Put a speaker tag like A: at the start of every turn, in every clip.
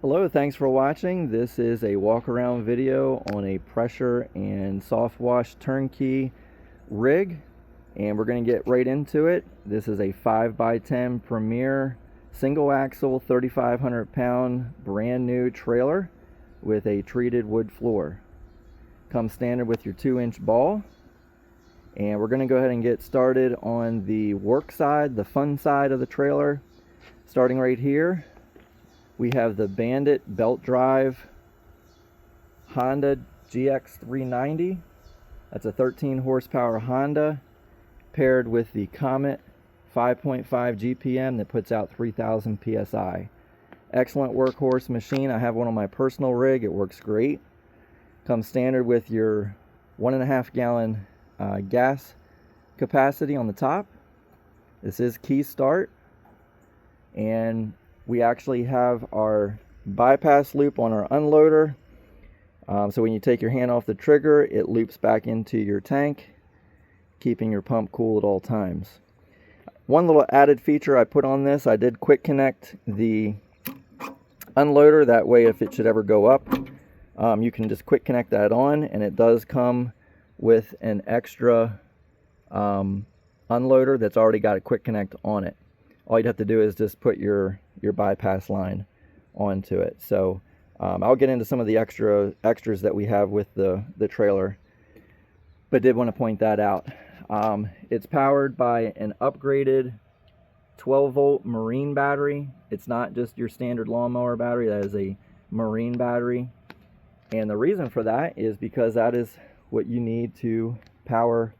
A: Hello, thanks for watching. This is a walk around video on a pressure and soft wash turnkey rig, and we're going to get right into it. This is a 5x10 Premier single axle 3,500 pound brand new trailer with a treated wood floor. Comes standard with your 2-inch ball, and we're going to go ahead and get started on the work side, the fun side of the trailer. Starting right here, we have the Bandit belt drive Honda GX390. That's a 13 horsepower Honda paired with the Comet 5.5 GPM that puts out 3,000 PSI. Excellent workhorse machine. I have one on my personal rig. It works great. Comes standard with your 1.5 gallon gas capacity on the top. This is key start, and we actually have our bypass loop on our unloader. So when you take your hand off the trigger, it loops back into your tank, keeping your pump cool at all times. One little added feature I put on this, I did quick connect the unloader. That way, if it should ever go up, you can just quick connect that on, and it does come with an extra unloader that's already got a quick connect on it. All you'd have to do is just put your bypass line onto it. So I'll get into some of the extras that we have with the trailer, but did want to point that out. It's powered by an upgraded 12-volt marine battery. It's not just your standard lawnmower battery. That is a marine battery, and the reason for that is because that is what you need to power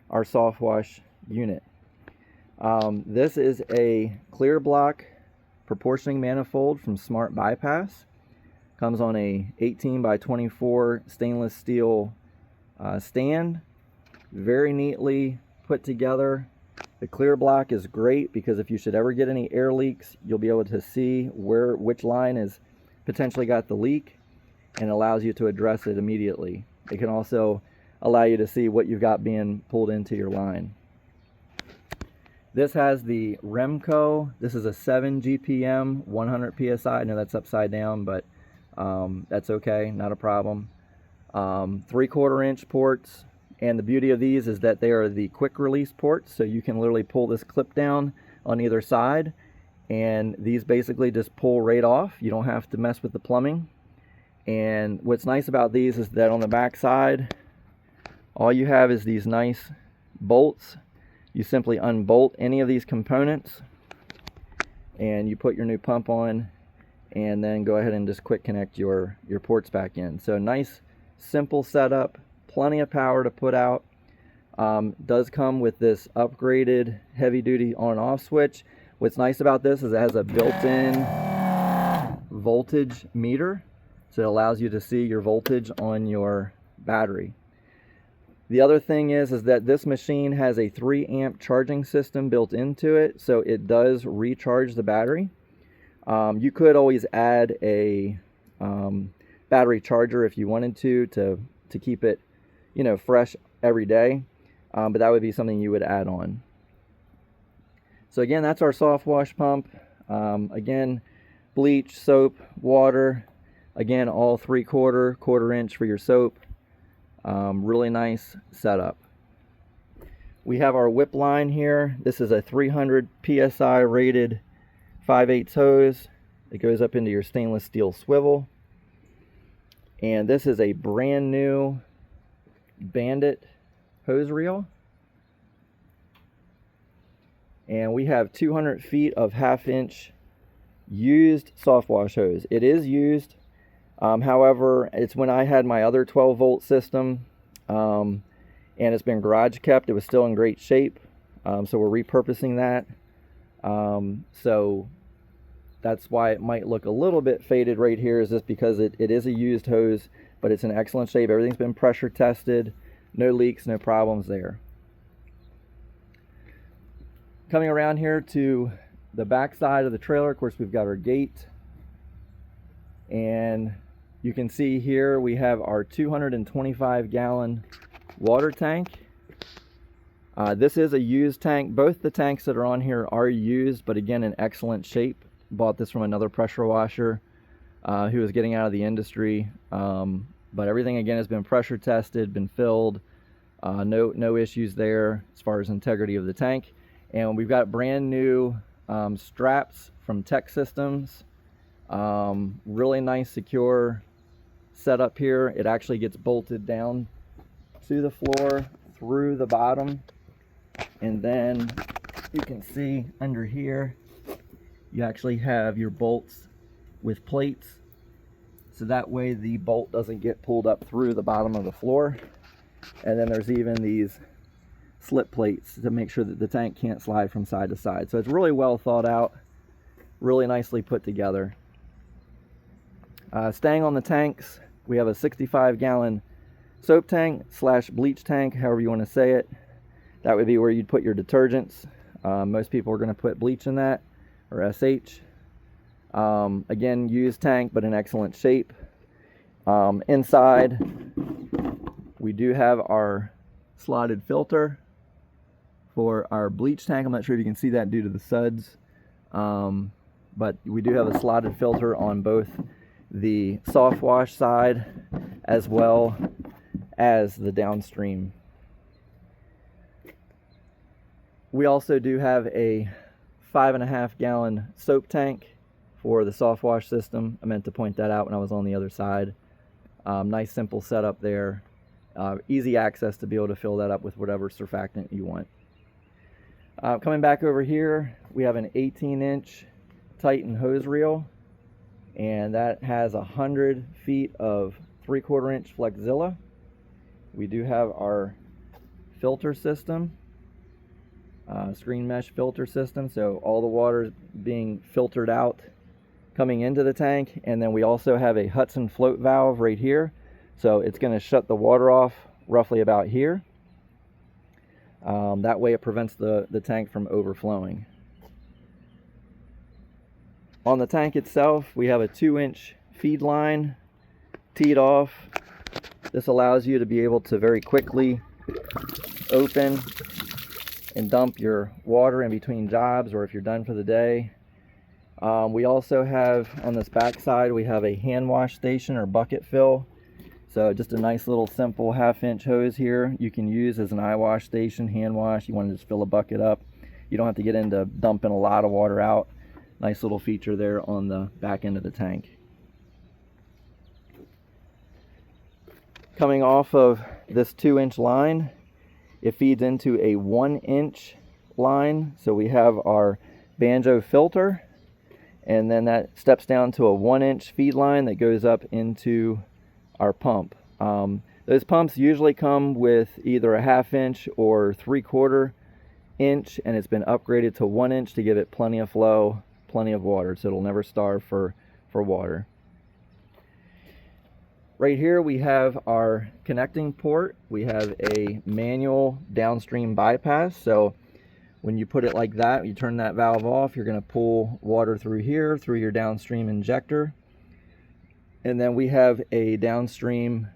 A: our soft wash unit. This is a clear block proportioning manifold from Smart Bypass. Comes on a 18x24 stainless steel stand. Very neatly put together. The clear block is great because if you should ever get any air leaks, you'll be able to see which line has potentially got the leak, and allows you to address it immediately. It can also allow you to see what you've got being pulled into your line. This has the Remco. This is a 7 GPM, 100 PSI. I know that's upside down, but that's okay, not a problem. 3/4 inch ports, and the beauty of these is that they are the quick release ports, so you can literally pull this clip down on either side, and these basically just pull right off. You don't have to mess with the plumbing. And what's nice about these is that on the back side, all you have is these nice bolts. You simply unbolt any of these components, and you put your new pump on, and then go ahead and just quick connect your ports back in. So nice, simple setup, plenty of power to put out. Does come with this upgraded heavy-duty on-off switch. What's nice about this is it has a built-in voltage meter, so it allows you to see your voltage on your battery. The other thing is that this machine has a 3 amp charging system built into it, so it does recharge the battery. You could always add a battery charger if you wanted to keep it, fresh every day, but that would be something you would add on. So again, that's our soft wash pump. Again, bleach, soap, water. Again, all 3/4, 1/4 inch for your soap. Really nice setup. We have our whip line here. This is a 300 PSI rated 5/8 hose. It goes up into your stainless steel swivel. And this is a brand new Bandit hose reel. And we have 200 feet of 1/2 inch used soft wash hose. It is used. However, it's when I had my other 12-volt system, and it's been garage kept. It was still in great shape, so we're repurposing that. So that's why it might look a little bit faded right here, is just because it is a used hose, but it's in excellent shape. Everything's been pressure tested, no leaks, no problems there. Coming around here to the back side of the trailer, of course, we've got our gate, and you can see here we have our 225 gallon water tank. This is a used tank. Both the tanks that are on here are used, but again in excellent shape. Bought this from another pressure washer who was getting out of the industry. But everything again has been pressure tested, been filled. No issues there as far as integrity of the tank. And we've got brand new straps from Tech Systems. Really nice, secure setup here. It actually gets bolted down to the floor through the bottom, and then you can see under here you actually have your bolts with plates, so that way the bolt doesn't get pulled up through the bottom of the floor. And then there's even these slip plates to make sure that the tank can't slide from side to side. So it's really well thought out, really nicely put together. Staying on the tanks, we have a 65-gallon soap tank slash bleach tank, however you want to say it. That would be where you'd put your detergents. Most people are going to put bleach in that, or SH. Again, used tank, but in excellent shape. Inside, we do have our slotted filter for our bleach tank. I'm not sure if you can see that due to the suds, but we do have a slotted filter on both the soft wash side as well as the downstream. We also do have a 5.5-gallon soap tank for the soft wash system. I meant to point that out when I was on the other side. Nice simple setup there. Easy access to be able to fill that up with whatever surfactant you want. Coming back over here, we have an 18-inch Titan hose reel, and that has 100 feet of 3/4-inch Flexzilla. We do have our filter system, screen mesh filter system, so all the water is being filtered out coming into the tank. And then we also have a Hudson float valve right here, so it's going to shut the water off roughly about here. That way it prevents the tank from overflowing. On the tank itself, we have a 2-inch feed line teed off. This allows you to be able to very quickly open and dump your water in between jobs, or if you're done for the day. We also have, on this back side, we have a hand wash station or bucket fill. So just a nice little simple 1/2-inch hose here you can use as an eye wash station, hand wash. You want to just fill a bucket up. You don't have to get into dumping a lot of water out. Nice little feature there on the back end of the tank. Coming off of this 2-inch line, it feeds into a 1-inch line. So we have our banjo filter, and then that steps down to a 1-inch feed line that goes up into our pump. Those pumps usually come with either a 1/2-inch or 3/4 inch, and it's been upgraded to 1-inch to give it plenty of flow, plenty of water, so it'll never starve for water. Right here we have our connecting port. We have a manual downstream bypass, so when you put it like that, you turn that valve off, you're going to pull water through here through your downstream injector. And then we have a downstream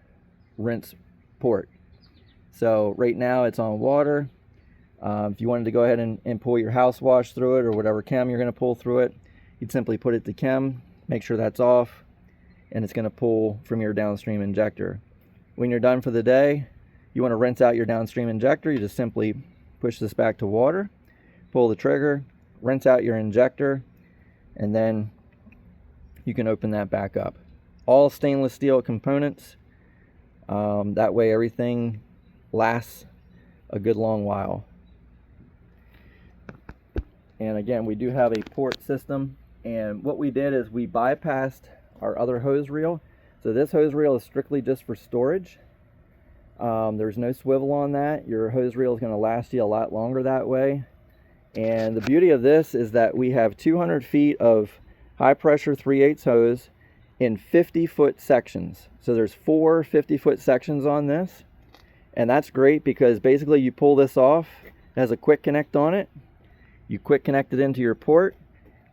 A: rinse port. So right now it's on water. If you wanted to go ahead and pull your house wash through it, or whatever chem you're going to pull through it, you'd simply put it to chem, make sure that's off, and it's going to pull from your downstream injector. When you're done for the day, you want to rinse out your downstream injector, you just simply push this back to water, pull the trigger, rinse out your injector, and then you can open that back up. All stainless steel components. That way everything lasts a good long while. And again, we do have a port system, and what we did is we bypassed our other hose reel. So this hose reel is strictly just for storage. There's no swivel on that. Your hose reel is going to last you a lot longer that way. And the beauty of this is that we have 200 feet of high pressure 3/8 hose in 50-foot sections. So there's 4 50-foot sections on this, and that's great because basically you pull this off, it has a quick connect on it, you quick connect it into your port.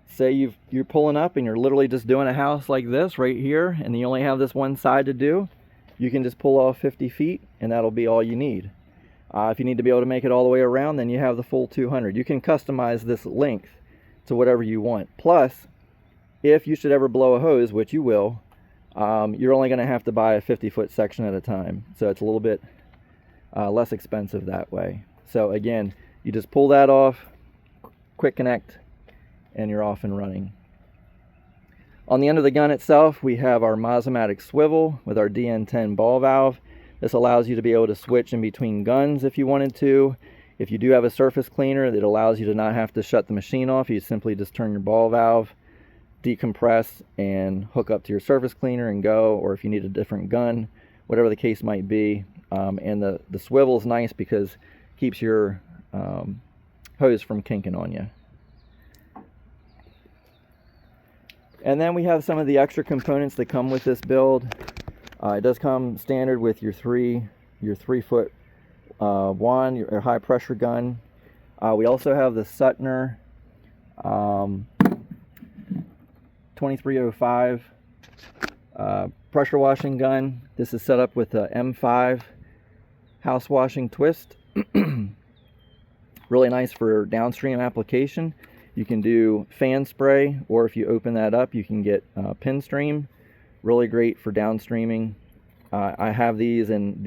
A: Say you're pulling up and you're literally just doing a house like this right here, and you only have this one side to do, you can just pull off 50 feet and that'll be all you need. If you need to be able to make it all the way around, then you have the full 200. You can customize this length to whatever you want. Plus, if you should ever blow a hose, which you will, you're only going to have to buy a 50-foot section at a time. So it's a little bit less expensive that way. So again, you just pull that off, quick connect, and you're off and running. On the end of the gun itself, we have our Mosomatic swivel with our DN10 ball valve. This allows you to be able to switch in between guns if you wanted to. If you do have a surface cleaner, it allows you to not have to shut the machine off. You simply just turn your ball valve, decompress, and hook up to your surface cleaner and go, or if you need a different gun, whatever the case might be. And the swivel is nice because it keeps your hose from kinking on you. And then we have some of the extra components that come with this build. It does come standard with your 3-foot wand, your high pressure gun. We also have the Suttner 2305 pressure washing gun. This is set up with a M5 house washing twist. Really nice for downstream application. You can do fan spray, or if you open that up, you can get pin stream. Really great for downstreaming. I have these, and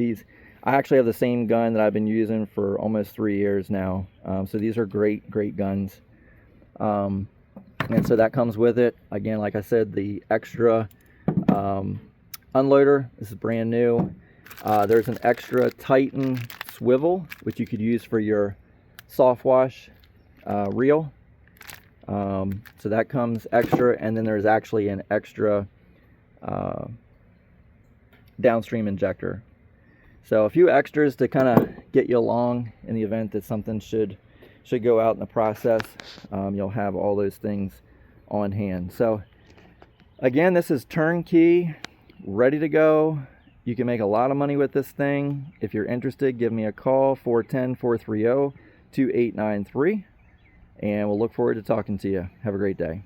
A: I actually have the same gun that I've been using for almost 3 years now. So these are great guns. And so that comes with it. Again, like I said, the extra unloader. This is brand new. There's an extra Titan swivel, which you could use for your soft wash reel. So that comes extra, and then there's actually an extra downstream injector. So a few extras to kind of get you along in the event that something should go out in the process. You'll have all those things on hand. So again, this is turnkey, ready to go. You can make a lot of money with this thing. If you're interested, give me a call, 410-430-2893. And we'll look forward to talking to you. Have a great day.